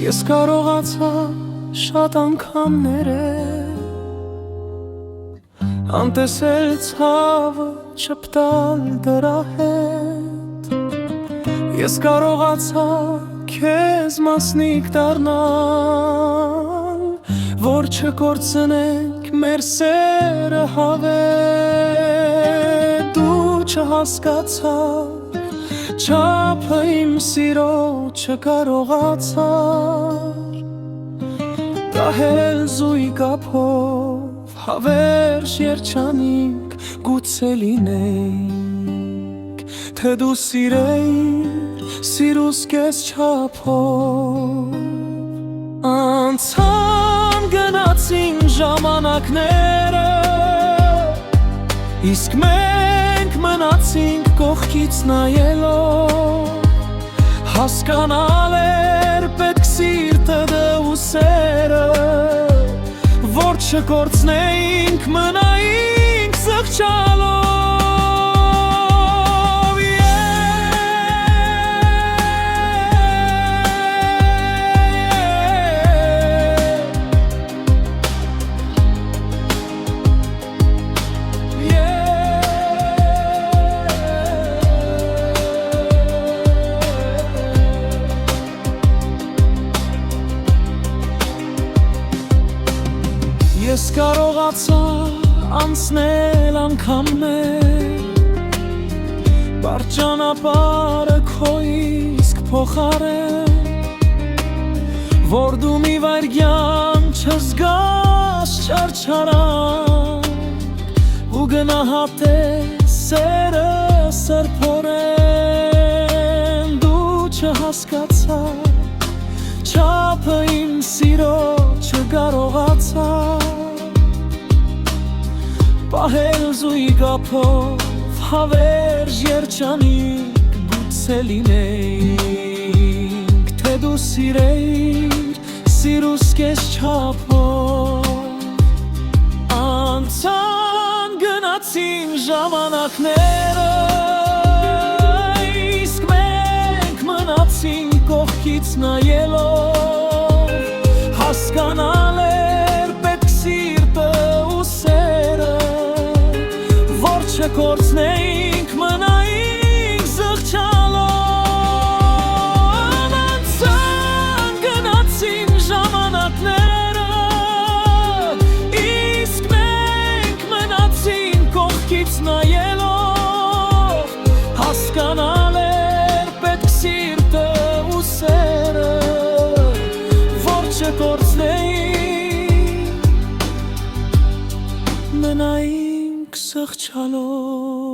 Ես կարողացա շատ անգամներ անտեսել ցավը չպտալ դրա հետ Ես կարողացա քեզ մասնիկ դառնալ որ չկորցնենք մեր սերը հավետ դու չհասկացար Չափը իմ սիրո չկարողացար Դահել զույգապով հավերժ երջանիկ գուցե լինենք Թե դու սիրեիր սիրուս կես չափով Անցան գնացին ժամանակները Իսկ մենք մնացինք կողքից նայելով Հասկանալ էր պետք սիրտը ու սերը Որ չկորցնեինք մնայինք զղջալով Ես կարողացա անցնել անգամներ Բարդ ճանապարհը քո իսկ փոխարեն Որ դու մի վայրկյան չզգաս չարչարանք Ու գնահատես սերը սրբորեն Դու չհասկացար Չափը իմ սիրո չկարողացա Պահել զույգապով հավերժ երջանիկ գուցե լինենք Թե դու սիրեիր սիրուս կես չափով Անցան գնացին ժամանակները Իսկ մենք մնացին կողքից նայելով Հասկանալ էր պետք սիրտը ու սերը Որ չկորցնեինք մնայինք զղջալով Անցան գնացին ժամանակները Իսկ մենք մնացին կողքից նայելով Հասկանալ էր պետք սիրտը ու սերը Որ չկորցնեինք մնայինք զղջալով